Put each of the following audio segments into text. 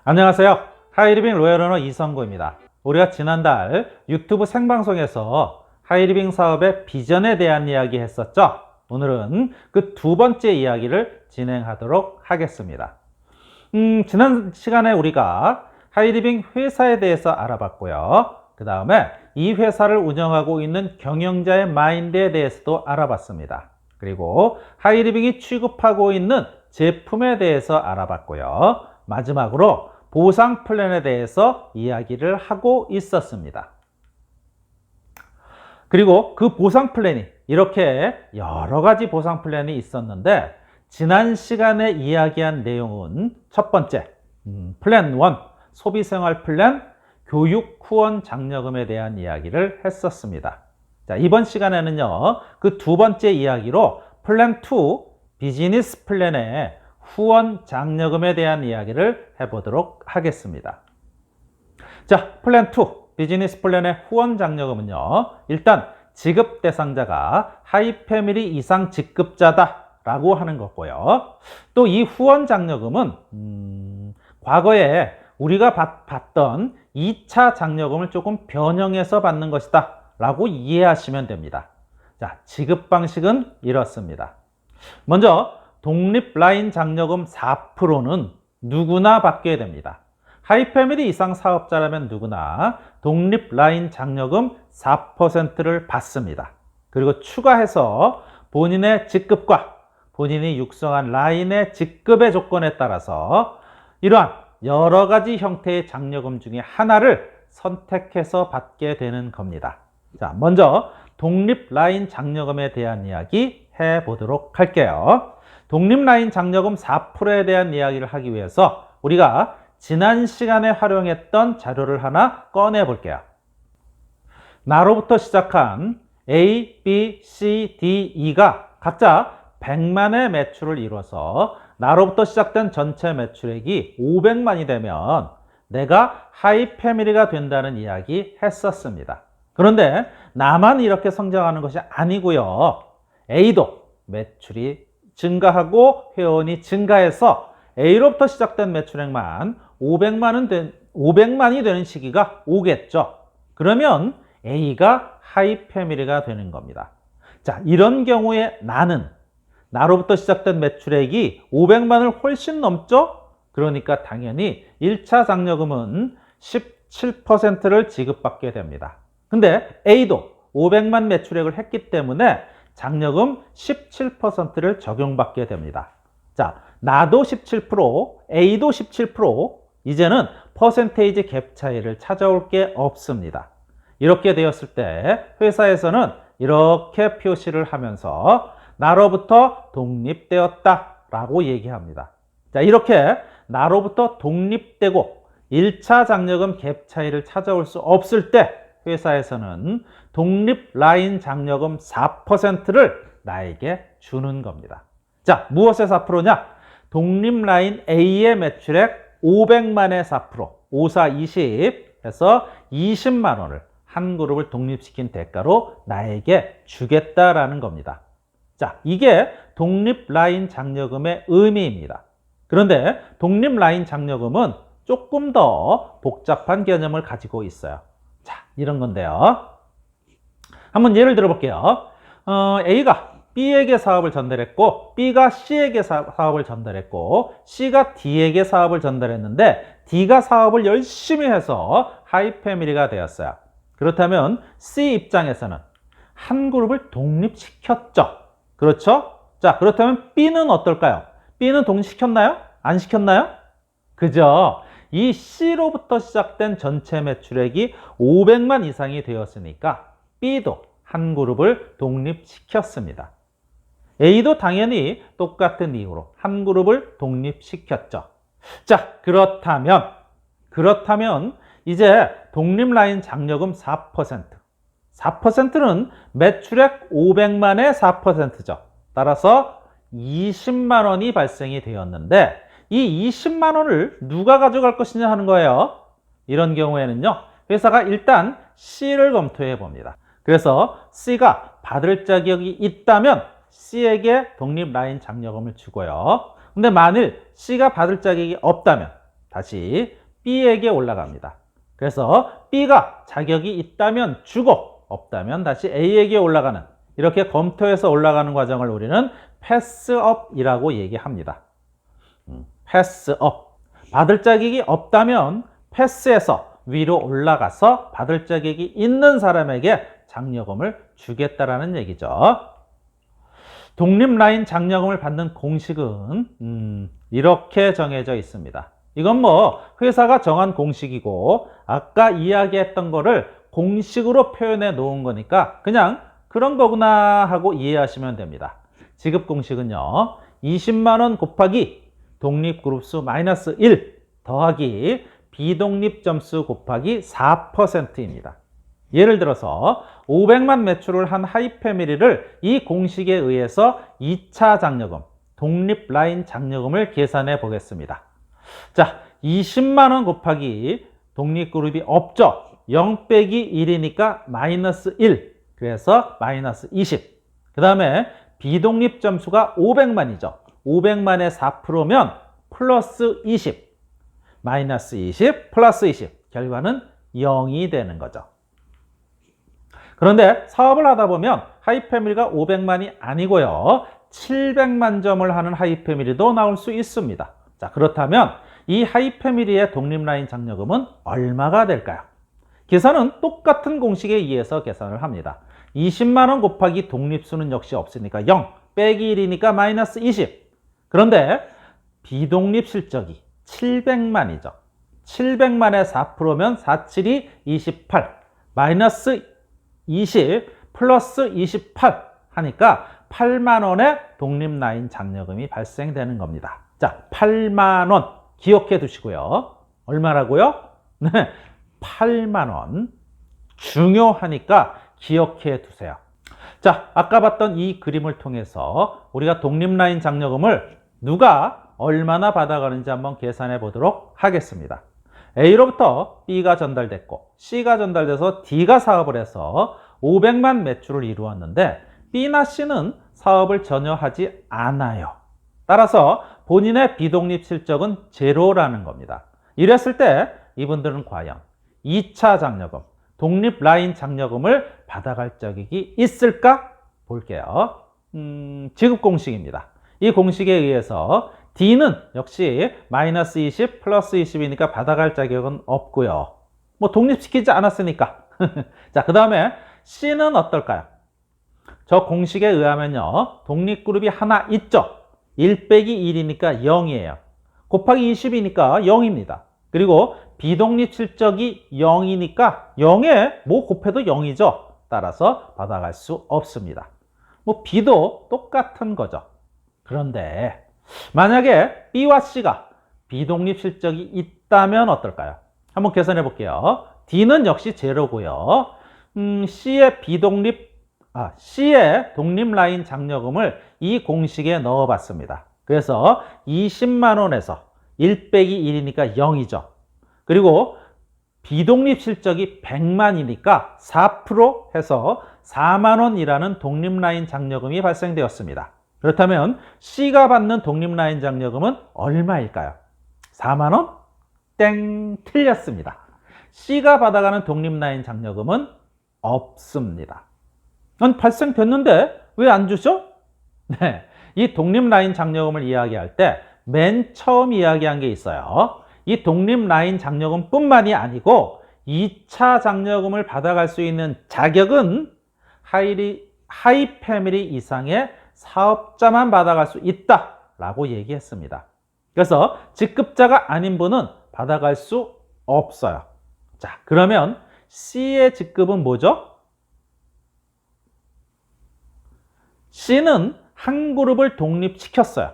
안녕하세요. 하이리빙 로얄러너 이성구입니다. 우리가 지난달 유튜브 생방송에서 하이리빙 사업의 비전에 대한 이야기 했었죠. 오늘은 그 두 번째 이야기를 진행하도록 하겠습니다. 지난 시간에 우리가 하이리빙 회사에 대해서 알아봤고요. 그 다음에 이 회사를 운영하고 있는 경영자의 마인드에 대해서도 알아봤습니다. 그리고 하이리빙이 취급하고 있는 제품에 대해서 알아봤고요. 마지막으로 보상 플랜에 대해서 이야기를 하고 있었습니다. 그리고 그 보상 플랜이 이렇게 여러 가지 보상 플랜이 있었는데 지난 시간에 이야기한 내용은 첫 번째, 플랜 1, 소비생활 플랜, 교육 후원 장려금에 대한 이야기를 했었습니다. 자, 이번 시간에는요, 그 두 번째 이야기로 플랜 2, 비즈니스 플랜의 후원 장려금에 대한 이야기를 해보도록 하겠습니다. 자, 플랜 2, 비즈니스 플랜의 후원 장려금은요, 일단 지급 대상자가 하이패밀리 이상 직급자다라고 하는 거고요. 또 이 후원 장려금은 과거에 우리가 받던 2차 장려금을 조금 변형해서 받는 것이다 라고 이해하시면 됩니다. 자, 지급 방식은 이렇습니다. 먼저 독립 라인 장려금 4%는 누구나 받게 됩니다. 하이패밀리 이상 사업자라면 누구나 독립 라인 장려금 4%를 받습니다. 그리고 추가해서 본인의 직급과 본인이 육성한 라인의 직급의 조건에 따라서 이러한 여러 가지 형태의 장려금 중에 하나를 선택해서 받게 되는 겁니다. 자, 먼저 독립 라인 장려금에 대한 이야기 해보도록 할게요. 독립 라인 장려금 4%에 대한 이야기를 하기 위해서 우리가 지난 시간에 활용했던 자료를 하나 꺼내 볼게요. 나로부터 시작한 A, B, C, D, E가 각자 100만의 매출을 이뤄서 나로부터 시작된 전체 매출액이 500만이 되면 내가 하이패밀리가 된다는 이야기 했었습니다. 그런데 나만 이렇게 성장하는 것이 아니고요. A도 매출이 증가하고 회원이 증가해서 A로부터 시작된 매출액만 500만이 되는 시기가 오겠죠. 그러면 A가 하이패밀리가 되는 겁니다. 자, 이런 경우에 나로부터 시작된 매출액이 500만을 훨씬 넘죠? 그러니까 당연히 1차 장려금은 17%를 지급받게 됩니다. 근데 A도 500만 매출액을 했기 때문에 장려금 17%를 적용받게 됩니다. 자, 나도 17%, A도 17%, 이제는 퍼센테이지 갭 차이를 찾아올 게 없습니다. 이렇게 되었을 때 회사에서는 이렇게 표시를 하면서 나로부터 독립되었다라고 얘기합니다. 자, 이렇게 나로부터 독립되고 1차 장려금 갭 차이를 찾아올 수 없을 때 회사에서는 독립 라인 장려금 4%를 나에게 주는 겁니다. 자, 무엇의 4%냐? 독립 라인 A의 매출액 500만의 4%, 5, 4, 20 해서 20만 원을 한 그룹을 독립시킨 대가로 나에게 주겠다라는 겁니다. 자, 이게 독립 라인 장려금의 의미입니다. 그런데 독립 라인 장려금은 조금 더 복잡한 개념을 가지고 있어요. 자, 이런 건데요. 한번 예를 들어 볼게요. A가 B에게 사업을 전달했고, B가 C에게 사업을 전달했고, C가 D에게 사업을 전달했는데, D가 사업을 열심히 해서 하이패밀리가 되었어요. 그렇다면 C 입장에서는 한 그룹을 독립시켰죠. 그렇죠? 자, 그렇다면 B는 어떨까요? B는 독립시켰나요? 안 시켰나요? 그죠? 이 C로부터 시작된 전체 매출액이 500만 이상이 되었으니까 B도 한 그룹을 독립시켰습니다. A도 당연히 똑같은 이유로 한 그룹을 독립시켰죠. 자, 그렇다면 이제 독립 라인 장려금 4%. 4%는 매출액 500만의 4%죠. 따라서 20만 원이 발생이 되었는데 이 20만 원을 누가 가져갈 것이냐 하는 거예요. 이런 경우에는요, 회사가 일단 C를 검토해 봅니다. 그래서 C가 받을 자격이 있다면 C에게 독립 라인 장려금을 주고요. 근데 만일 C가 받을 자격이 없다면 다시 B에게 올라갑니다. 그래서 B가 자격이 있다면 주고 없다면 다시 A에게 올라가는, 이렇게 검토해서 올라가는 과정을 우리는 패스업이라고 얘기합니다. 패스업. 받을 자격이 없다면 패스해서 위로 올라가서 받을 자격이 있는 사람에게 장려금을 주겠다라는 얘기죠. 독립라인 장려금을 받는 공식은 이렇게 정해져 있습니다. 이건 뭐 회사가 정한 공식이고 아까 이야기했던 거를 공식으로 표현해 놓은 거니까 그냥 그런 거구나 하고 이해하시면 됩니다. 지급 공식은요, 20만 원 곱하기 독립그룹수 마이너스 1 더하기 비독립 점수 곱하기 4%입니다. 예를 들어서 500만 매출을 한 하이패밀리를 이 공식에 의해서 2차 장려금, 독립라인 장려금을 계산해 보겠습니다. 자, 20만 원 곱하기 독립그룹이 없죠. 0 빼기 1이니까 마이너스 1. 그래서 마이너스 20. 그 다음에 비독립 점수가 500만이죠. 500만에 4%면 플러스 20. 마이너스 20 플러스 20. 결과는 0이 되는 거죠. 그런데 사업을 하다 보면 하이패밀리가 500만이 아니고요, 700만 점을 하는 하이패밀리도 나올 수 있습니다. 자, 그렇다면 이 하이패밀리의 독립라인 장려금은 얼마가 될까요? 계산은 똑같은 공식에 의해서 계산을 합니다. 20만 원 곱하기 독립수는 역시 없으니까 0 빼기 1이니까 마이너스 20. 그런데 비독립 실적이 700만이죠. 700만에 4%면 4, 7이 28. 마이너스 20 플러스 28 하니까 8만 원의 독립라인 장려금이 발생되는 겁니다. 자, 8만 원 기억해 두시고요. 얼마라고요? 네, 8만 원. 중요하니까 기억해 두세요. 자, 아까 봤던 이 그림을 통해서 우리가 독립라인 장려금을 누가 얼마나 받아가는지 한번 계산해 보도록 하겠습니다. A로부터 B가 전달됐고 C가 전달돼서 D가 사업을 해서 500만 매출을 이루었는데 B나 C는 사업을 전혀 하지 않아요. 따라서 본인의 비독립 실적은 제로라는 겁니다. 이랬을 때 이분들은 과연 2차 장려금, 독립라인 장려금을 받아갈 자격이 있을까? 볼게요. 지급 공식입니다. 이 공식에 의해서 D는 역시 마이너스 20 플러스 20이니까 받아갈 자격은 없고요. 뭐 독립시키지 않았으니까. 자, 그 다음에 C는 어떨까요? 저 공식에 의하면요, 독립그룹이 하나 있죠. 1 빼기 1이니까 0이에요. 곱하기 20이니까 0입니다. 그리고 비독립 실적이 0이니까 0에 뭐 곱해도 0이죠. 따라서 받아갈 수 없습니다. 뭐 B도 똑같은 거죠. 그런데 만약에 B와 C가 비독립 실적이 있다면 어떨까요? 한번 계산해 볼게요. D는 역시 제로고요. C의 독립라인 장려금을 이 공식에 넣어 봤습니다. 그래서 20만 원에서 1 빼기 1이니까 0이죠. 그리고 비독립 실적이 100만이니까 4% 해서 4만 원이라는 독립라인 장려금이 발생되었습니다. 그렇다면 C가 받는 독립라인 장려금은 얼마일까요? 4만 원? 땡, 틀렸습니다. C가 받아가는 독립라인 장려금은 없습니다. 발생됐는데 왜 안 주죠? 네, 이 독립라인 장려금을 이야기할 때 맨 처음 이야기한 게 있어요. 이 독립라인 장려금 뿐만이 아니고 2차 장려금을 받아갈 수 있는 자격은 하이패밀리 이상의 사업자만 받아갈 수 있다라고 얘기했습니다. 그래서 직급자가 아닌 분은 받아갈 수 없어요. 자, 그러면 C의 직급은 뭐죠? C는 한 그룹을 독립시켰어요.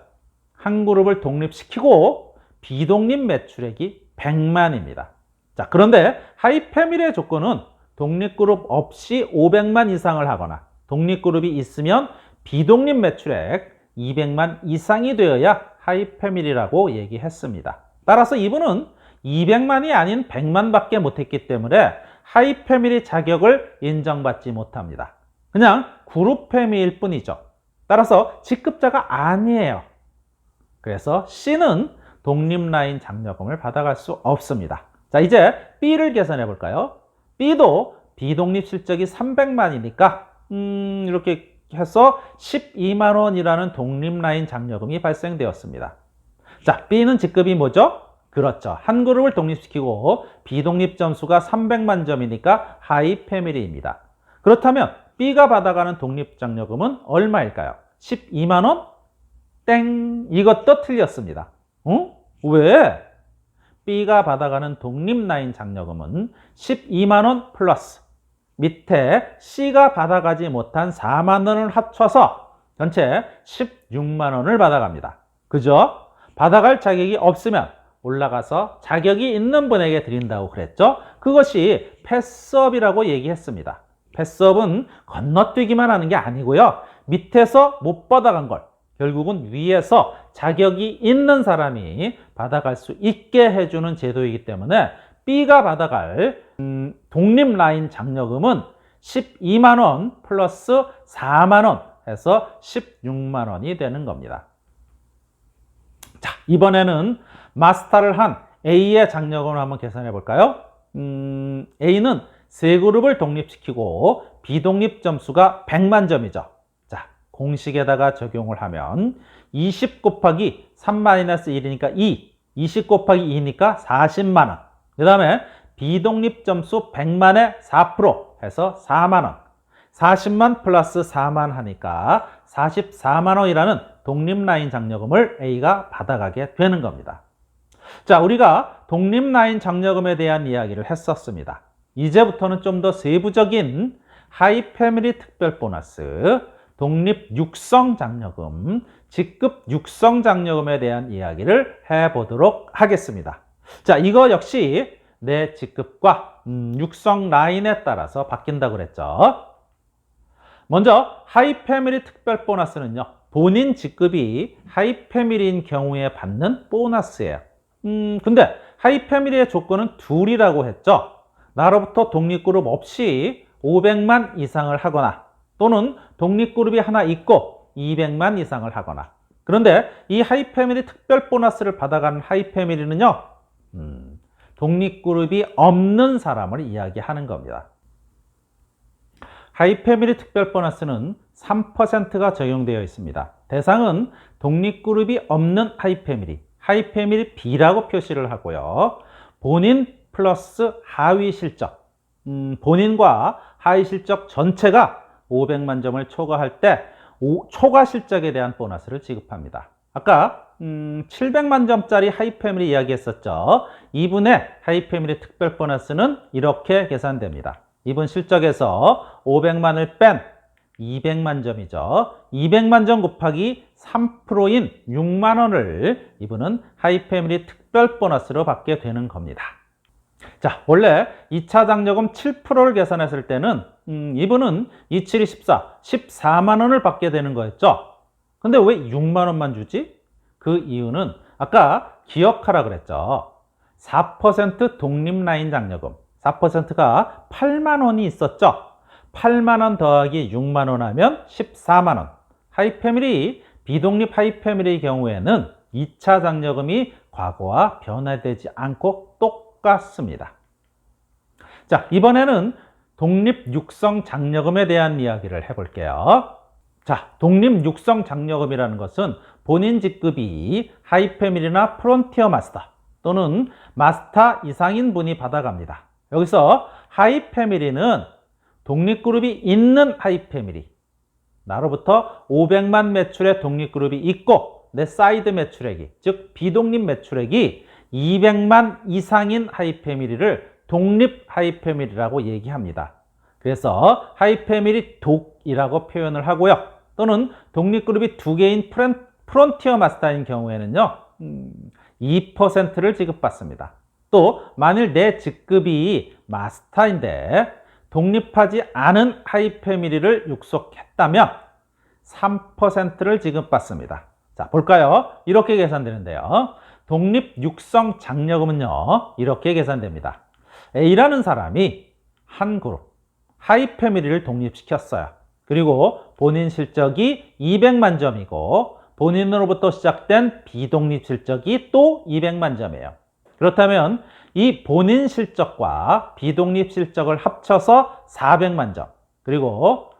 한 그룹을 독립시키고 비독립 매출액이 100만입니다. 자, 그런데 하이패밀리의 조건은 독립그룹 없이 500만 이상을 하거나 독립그룹이 있으면 비독립 매출액 200만 이상이 되어야 하이패밀리라고 얘기했습니다. 따라서 이분은 200만이 아닌 100만밖에 못했기 때문에 하이패밀리 자격을 인정받지 못합니다. 그냥 그룹 패밀리일 뿐이죠. 따라서 직급자가 아니에요. 그래서 C는 독립라인 장려금을 받아갈 수 없습니다. 자, 이제 B를 계산해 볼까요? B도 비독립 실적이 300만이니까 이렇게 해서 12만 원이라는 독립라인 장려금이 발생되었습니다. 자, B는 직급이 뭐죠? 그렇죠. 한 그룹을 독립시키고 비독립 점수가 300만 점이니까 하이 패밀리입니다. 그렇다면 B가 받아가는 독립 장려금은 얼마일까요? 12만 원? 땡! 이것도 틀렸습니다. 왜? B가 받아가는 독립라인 장려금은 12만 원 플러스 밑에 C가 받아가지 못한 4만 원을 합쳐서 전체 16만 원을 받아갑니다. 그죠? 받아갈 자격이 없으면 올라가서 자격이 있는 분에게 드린다고 그랬죠? 그것이 패스업이라고 얘기했습니다. 패스업은 건너뛰기만 하는 게 아니고요. 밑에서 못 받아간 걸 결국은 위에서 자격이 있는 사람이 받아갈 수 있게 해주는 제도이기 때문에 B가 받아갈 독립라인 장려금은 12만 원 플러스 4만 원 해서 16만 원이 되는 겁니다. 자, 이번에는 마스터를 한 A의 장려금을 한번 계산해 볼까요? A는 세 그룹을 독립시키고 비독립 점수가 100만 점이죠. 자, 공식에다가 적용을 하면 20 곱하기 3-1이니까 2, 20 곱하기 2니까 40만 원. 그 다음에 비독립 점수 100만에 4% 해서 4만 원. 40만 플러스 4만 하니까 44만 원이라는 독립라인 장려금을 A가 받아가게 되는 겁니다. 자, 우리가 독립라인 장려금에 대한 이야기를 했었습니다. 이제부터는 좀 더 세부적인 하이 패밀리 특별 보너스, 독립 육성 장려금, 직급 육성 장려금에 대한 이야기를 해보도록 하겠습니다. 자, 이거 역시 내 직급과 육성 라인에 따라서 바뀐다고 그랬죠. 먼저 하이 패밀리 특별 보너스는요, 본인 직급이 하이 패밀리인 경우에 받는 보너스예요. 근데 하이 패밀리의 조건은 둘이라고 했죠. 나로부터 독립그룹 없이 500만 이상을 하거나 또는 독립그룹이 하나 있고 200만 이상을 하거나. 그런데 이 하이 패밀리 특별 보너스를 받아가는 하이 패밀리는요, 독립그룹이 없는 사람을 이야기하는 겁니다. 하이 패밀리 특별 보너스는 3%가 적용되어 있습니다. 대상은 독립그룹이 없는 하이 패밀리 B라고 표시를 하고요. 본인 플러스 하위 실적, 본인과 하위 실적 전체가 500만 점을 초과할 때 초과 실적에 대한 보너스를 지급합니다. 아까 700만 점짜리 하이 패밀리 이야기했었죠. 이분의 하이 패밀리 특별 보너스는 이렇게 계산됩니다. 이분 실적에서 500만을 뺀 200만 점이죠. 200만 점 곱하기 3%인 6만 원을 이분은 하이 패밀리 특별 보너스로 받게 되는 겁니다. 자, 원래 2차 장려금 7%를 계산했을 때는 이분은 27이 14, 14만 원을 받게 되는 거였죠. 근데 왜 6만 원만 주지? 그 이유는 아까 기억하라 그랬죠. 4% 독립라인 장려금, 4%가 8만 원이 있었죠. 8만 원 더하기 6만 원 하면 14만 원. 하이 패밀리, 비독립 하이 패밀리의 경우에는 2차 장려금이 과거와 변화되지 않고 똑같습니다. 자, 이번에는 독립 육성 장려금에 대한 이야기를 해볼게요. 자, 독립 육성 장려금이라는 것은 본인 직급이 하이 패밀리나 프론티어 마스터 또는 마스터 이상인 분이 받아갑니다. 여기서 하이 패밀리는 독립그룹이 있는 하이 패밀리, 나로부터 500만 매출의 독립그룹이 있고 내 사이드 매출액이, 즉 비독립 매출액이 200만 이상인 하이 패밀리를 독립 하이 패밀리라고 얘기합니다. 그래서 하이 패밀리 독이라고 표현을 하고요. 또는 독립그룹이 두 개인 프론티어 마스터인 경우에는요, 2%를 지급받습니다. 또 만일 내 직급이 마스터인데 독립하지 않은 하이 패밀리를 육성했다면 3%를 지급받습니다. 자, 볼까요? 이렇게 계산되는데요. 독립 육성 장려금은요, 이렇게 계산됩니다. A라는 사람이 한 그룹 하이 패밀리를 독립시켰어요. 그리고 본인 실적이 200만 점이고 본인으로부터 시작된 비독립 실적이 또 200만 점이에요. 그렇다면 이 본인 실적과 비독립 실적을 합쳐서 400만 점, 그리고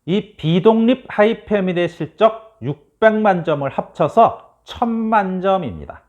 이 비독립 하이패밀리의 실적 600만 점을 합쳐서 1000만 점입니다.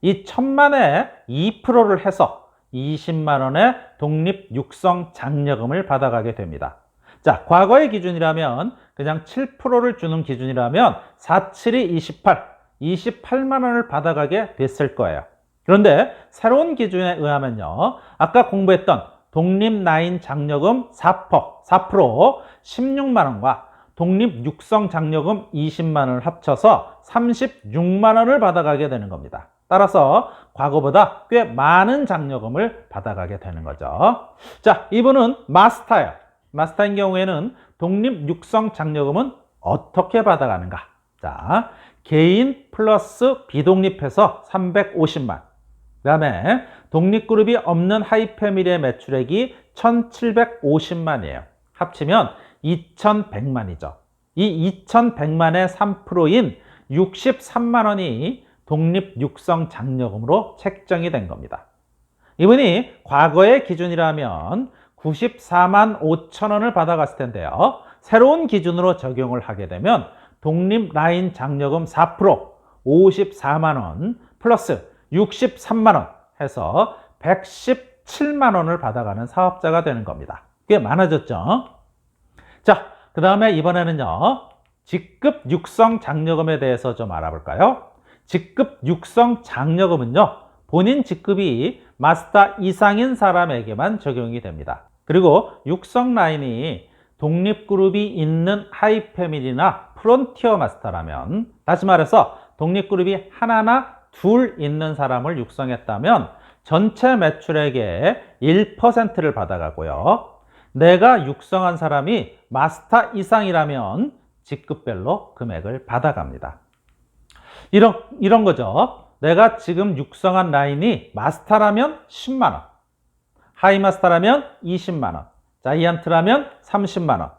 이 1000만에 2%를 해서 20만 원의 독립 육성 장려금을 받아가게 됩니다. 자, 과거의 기준이라면 그냥 7%를 주는 기준이라면 4, 7이 28, 28만 원을 받아가게 됐을 거예요. 그런데 새로운 기준에 의하면요, 아까 공부했던 독립 라인 장려금 4%, 16만 원과 독립 육성 장려금 20만 원을 합쳐서 36만 원을 받아가게 되는 겁니다. 따라서 과거보다 꽤 많은 장려금을 받아가게 되는 거죠. 자, 이분은 마스터예요. 마스터인 경우에는 독립 육성 장려금은 어떻게 받아가는가? 자, 개인 플러스 비독립해서 350만. 그 다음에 독립그룹이 없는 하이패밀리의 매출액이 1750만이에요. 합치면 2100만이죠. 이 2100만의 3%인 63만 원이 독립 육성 장려금으로 책정이 된 겁니다. 이분이 과거의 기준이라면 94만 5천 원을 받아갔을 텐데요. 새로운 기준으로 적용을 하게 되면 독립 라인 장려금 4%, 54만 원 플러스 63만 원 해서 117만 원을 받아가는 사업자가 되는 겁니다. 꽤 많아졌죠? 자, 그 다음에 이번에는요, 직급 육성 장려금에 대해서 좀 알아볼까요? 직급 육성 장려금은요, 본인 직급이 마스터 이상인 사람에게만 적용이 됩니다. 그리고 육성 라인이 독립그룹이 있는 하이패밀리나 프론티어 마스터라면, 다시 말해서 독립그룹이 하나나 둘 있는 사람을 육성했다면 전체 매출액의 1%를 받아가고요. 내가 육성한 사람이 마스터 이상이라면 직급별로 금액을 받아갑니다. 이런 거죠. 내가 지금 육성한 라인이 마스터라면 10만 원, 하이 마스터라면 20만 원, 자이언트라면 30만 원,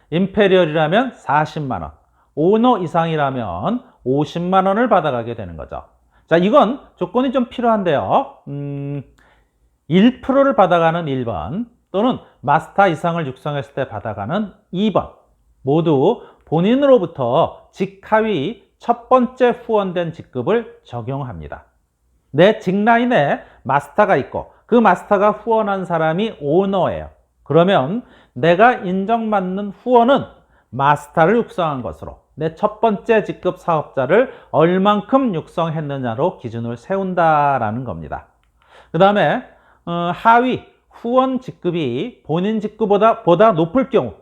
임페리얼이라면 40만 원, 오너 이상이라면 50만 원을 받아가게 되는 거죠. 자, 이건 조건이 좀 필요한데요. 1%를 받아가는 1번 또는 마스터 이상을 육성했을 때 받아가는 2번 모두 본인으로부터 직하위 첫 번째 후원된 직급을 적용합니다. 내 직라인에 마스터가 있고 그 마스터가 후원한 사람이 오너예요. 그러면 내가 인정받는 후원은 마스터를 육성한 것으로 내 첫 번째 직급 사업자를 얼만큼 육성했느냐로 기준을 세운다라는 겁니다. 그 다음에 하위 후원 직급이 본인 직급보다 높을 경우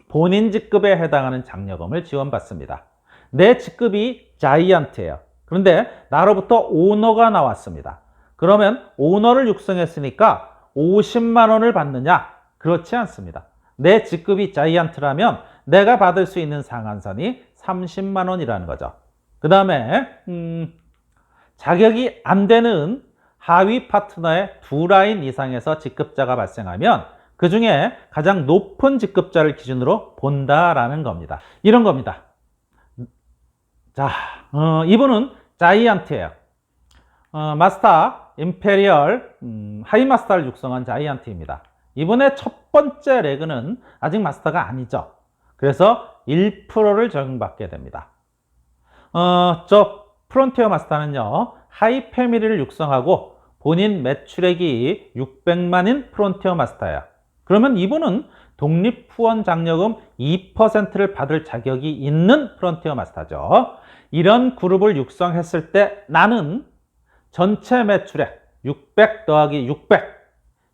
본인 직급에 해당하는 장려금을 지원받습니다. 내 직급이 자이언트예요. 그런데 나로부터 오너가 나왔습니다. 그러면 오너를 육성했으니까 50만 원을 받느냐? 그렇지 않습니다. 내 직급이 자이언트라면 내가 받을 수 있는 상한선이 30만 원이라는 거죠. 그 다음에 자격이 안 되는 하위 파트너의 두 라인 이상에서 직급자가 발생하면 그 중에 가장 높은 직급자를 기준으로 본다라는 겁니다. 이런 겁니다. 자, 이분은 자이언트예요. 마스터, 임페리얼, 하이 마스터를 육성한 자이언트입니다. 이번에 첫 번째 레그는 아직 마스터가 아니죠. 그래서 1%를 적용받게 됩니다. 저 프론티어 마스터는요, 하이 패밀리를 육성하고 본인 매출액이 600만인 프론티어 마스터예요. 그러면 이분은 독립 후원 장려금 2%를 받을 자격이 있는 프론티어 마스터죠. 이런 그룹을 육성했을 때 나는 전체 매출액 600 더하기 600,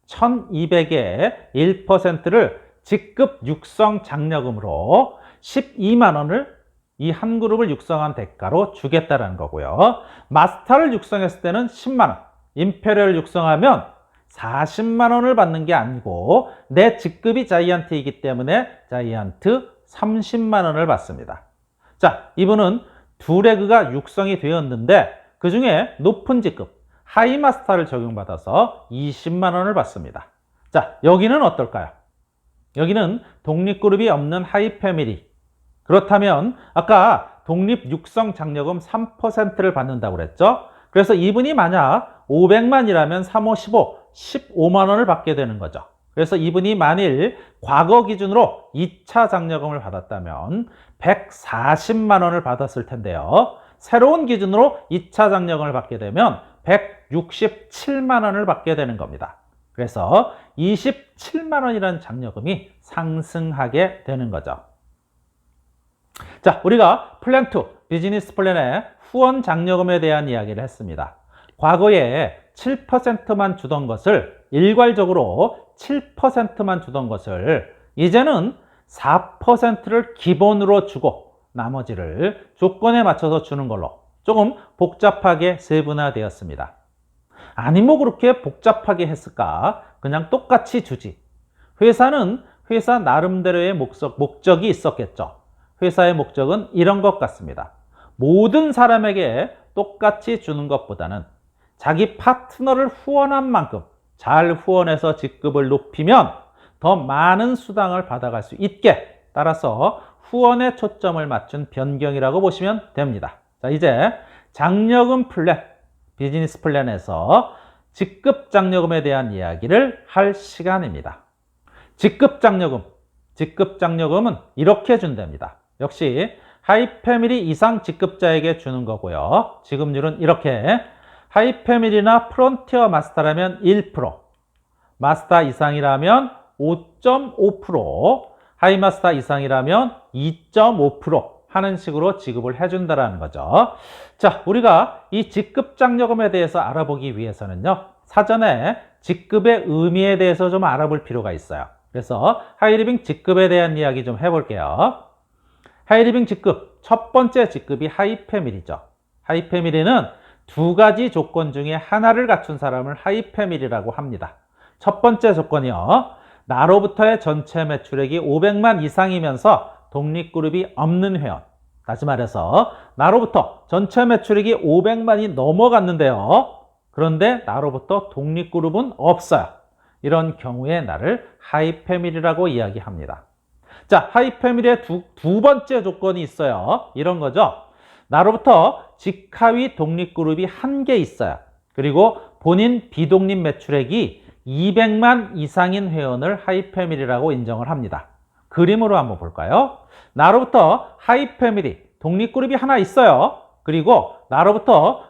1200의 1%를 직급 육성 장려금으로 12만 원을 이 한 그룹을 육성한 대가로 주겠다는 거고요. 마스터를 육성했을 때는 10만 원, 임페리얼을 육성하면 40만 원을 받는 게 아니고 내 직급이 자이언트이기 때문에 자이언트 30만 원을 받습니다. 자, 이분은 두 레그가 육성이 되었는데 그 중에 높은 직급 하이 마스터를 적용받아서 20만 원을 받습니다. 자, 여기는 어떨까요? 여기는 독립그룹이 없는 하이 패밀리. 그렇다면 아까 독립 육성 장려금 3%를 받는다고 그랬죠. 그래서 이분이 만약 500만이라면 3, 5, 15, 15만 원을 받게 되는 거죠. 그래서 이분이 만일 과거 기준으로 2차 장려금을 받았다면 140만 원을 받았을 텐데요. 새로운 기준으로 2차 장려금을 받게 되면 167만 원을 받게 되는 겁니다. 그래서 27만 원이라는 장려금이 상승하게 되는 거죠. 자, 우리가 플랜 2, 비즈니스 플랜의 후원 장려금에 대한 이야기를 했습니다. 과거에 7%만 주던 것을 일괄적으로 7%만 주던 것을 이제는 4%를 기본으로 주고 나머지를 조건에 맞춰서 주는 걸로 조금 복잡하게 세분화되었습니다. 아니 뭐 그렇게 복잡하게 했을까? 그냥 똑같이 주지. 회사는 회사 나름대로의 목적이 있었겠죠. 회사의 목적은 이런 것 같습니다. 모든 사람에게 똑같이 주는 것보다는 자기 파트너를 후원한 만큼 잘 후원해서 직급을 높이면 더 많은 수당을 받아갈 수 있게 따라서 후원에 초점을 맞춘 변경이라고 보시면 됩니다. 자, 이제 장려금 플랜, 비즈니스 플랜에서 직급 장려금에 대한 이야기를 할 시간입니다. 직급 장려금은 이렇게 준답니다. 역시 하이패밀리 이상 직급자에게 주는 거고요. 지급률은 이렇게 하이패밀리나 프론티어 마스터라면 1%, 마스터 이상이라면 5.5%, 하이마스터 이상이라면 2.5% 하는 식으로 지급을 해준다는 거죠. 자, 우리가 이 직급 장려금에 대해서 알아보기 위해서는요, 사전에 직급의 의미에 대해서 좀 알아볼 필요가 있어요. 그래서 하이리빙 직급에 대한 이야기 좀 해볼게요. 하이리빙 직급, 첫 번째 직급이 하이패밀리죠. 하이패밀리는 두 가지 조건 중에 하나를 갖춘 사람을 하이패밀리라고 합니다. 첫 번째 조건이요, 나로부터의 전체 매출액이 500만 이상이면서 독립그룹이 없는 회원. 다시 말해서 나로부터 전체 매출액이 500만이 넘어갔는데요. 그런데 나로부터 독립그룹은 없어요. 이런 경우에 나를 하이패밀리라고 이야기합니다. 자, 하이패밀리의 두 번째 조건이 있어요. 이런 거죠. 나로부터 직하위 독립그룹이 한 개 있어요. 그리고 본인 비독립 매출액이 200만 이상인 회원을 하이패밀리라고 인정을 합니다. 그림으로 한번 볼까요? 나로부터 하이패밀리, 독립그룹이 하나 있어요. 그리고 나로부터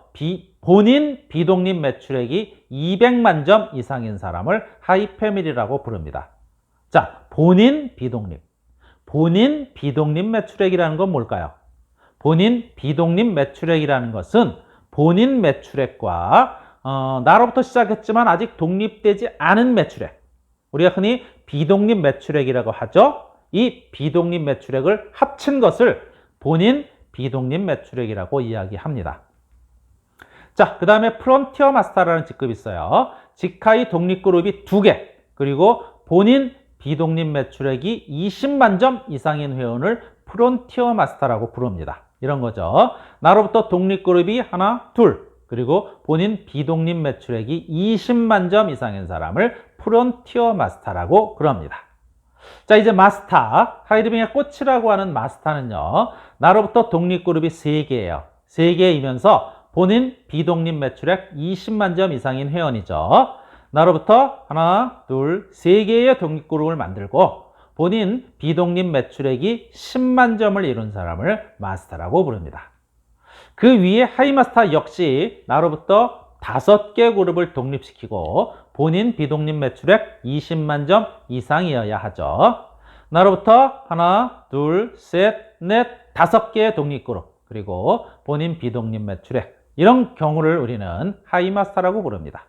본인 비독립 매출액이 200만 점 이상인 사람을 하이패밀리라고 부릅니다. 자, 본인 비독립 매출액이라는 건 뭘까요? 본인 비독립 매출액이라는 것은 본인 매출액과 나로부터 시작했지만 아직 독립되지 않은 매출액, 우리가 흔히 비독립 매출액이라고 하죠. 이 비독립 매출액을 합친 것을 본인 비독립 매출액이라고 이야기합니다. 자, 그 다음에 프론티어 마스터라는 직급이 있어요. 직하위 독립그룹이 2개, 그리고 본인 비독립 매출액이 20만 점 이상인 회원을 프론티어 마스터라고 부릅니다. 이런 거죠. 나로부터 독립그룹이 하나, 둘, 그리고 본인 비독립 매출액이 20만 점 이상인 사람을 프론티어 마스터라고 그럽니다. 자, 이제 마스터, 하이리빙의 꽃이라고 하는 마스터는요, 나로부터 독립그룹이 3개예요. 3개이면서 본인 비독립 매출액 20만 점 이상인 회원이죠. 나로부터 하나, 둘, 3개의 독립그룹을 만들고 본인 비독립 매출액이 10만 점을 이룬 사람을 마스터라고 부릅니다. 그 위에 하이마스터 역시 나로부터 5개 그룹을 독립시키고 본인 비독립 매출액 20만 점 이상이어야 하죠. 나로부터 하나, 둘, 셋, 넷, 5개의 독립그룹, 그리고 본인 비독립 매출액, 이런 경우를 우리는 하이마스터라고 부릅니다.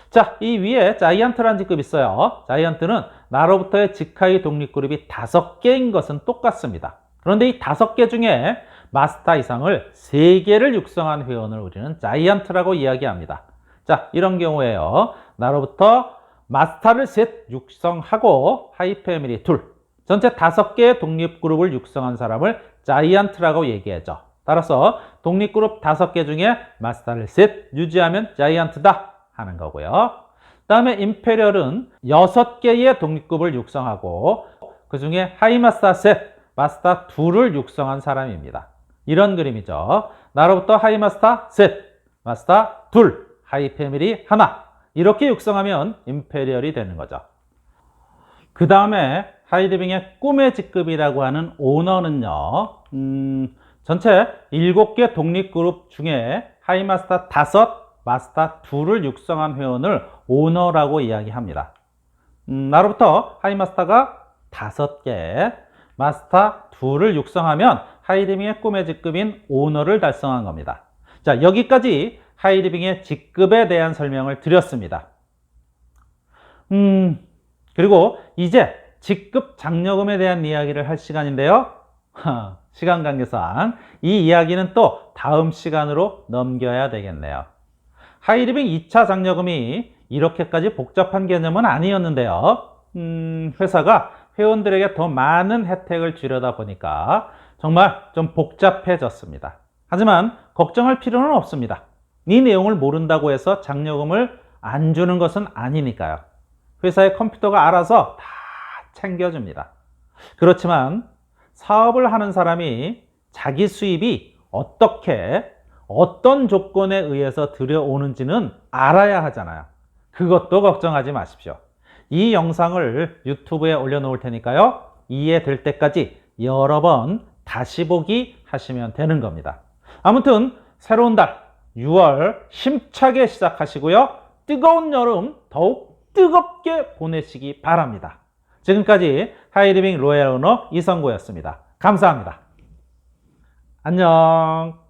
자, 이 위에 자이언트라는 직급이 있어요. 자이언트는 나로부터의 직하위 독립그룹이 5개인 것은 똑같습니다. 그런데 이 5개 중에 마스터 이상을 3개를 육성한 회원을 우리는 자이언트라고 이야기합니다. 자, 이런 경우에요, 나로부터 마스터를 셋 육성하고 하이패밀리 둘, 전체 5개의 독립그룹을 육성한 사람을 자이언트라고 얘기하죠. 따라서 독립그룹 5개 중에 마스터를 셋 유지하면 자이언트다 하는 거고요. 그 다음에 임페리얼은 6개의 독립그룹을 육성하고 그 중에 하이마스터 셋, 마스터 2를 육성한 사람입니다. 이런 그림이죠. 나로부터 하이 마스터 셋, 마스터 둘, 하이 패밀리 하나. 이렇게 육성하면 임페리얼이 되는 거죠. 그 다음에 하이리빙의 꿈의 직급이라고 하는 오너는요, 전체 7개 독립그룹 중에 하이마스터 5, 마스터 2를 육성한 회원을 오너라고 이야기합니다. 나로부터 하이마스터가 5개, 마스터 2를 육성하면 하이리빙의 꿈의 직급인 오너를 달성한 겁니다. 자, 여기까지 하이리빙의 직급에 대한 설명을 드렸습니다. 그리고 이제 직급 장려금에 대한 이야기를 할 시간인데요. 시간 관계상 이 이야기는 또 다음 시간으로 넘겨야 되겠네요. 하이리빙 2차 장려금이 이렇게까지 복잡한 개념은 아니었는데요. 회사가 회원들에게 더 많은 혜택을 주려다 보니까 정말 좀 복잡해졌습니다. 하지만 걱정할 필요는 없습니다. 이 내용을 모른다고 해서 장려금을 안 주는 것은 아니니까요. 회사의 컴퓨터가 알아서 다 챙겨줍니다. 그렇지만 사업을 하는 사람이 자기 수입이 어떻게 어떤 조건에 의해서 들여오는지는 알아야 하잖아요. 그것도 걱정하지 마십시오. 이 영상을 유튜브에 올려놓을 테니까요. 이해될 때까지 여러 번 다시 보기 하시면 되는 겁니다. 아무튼 새로운 달 6월 힘차게 시작하시고요. 뜨거운 여름 더욱 뜨겁게 보내시기 바랍니다. 지금까지 하이리빙 로얄 오너 이성구였습니다. 감사합니다. 안녕.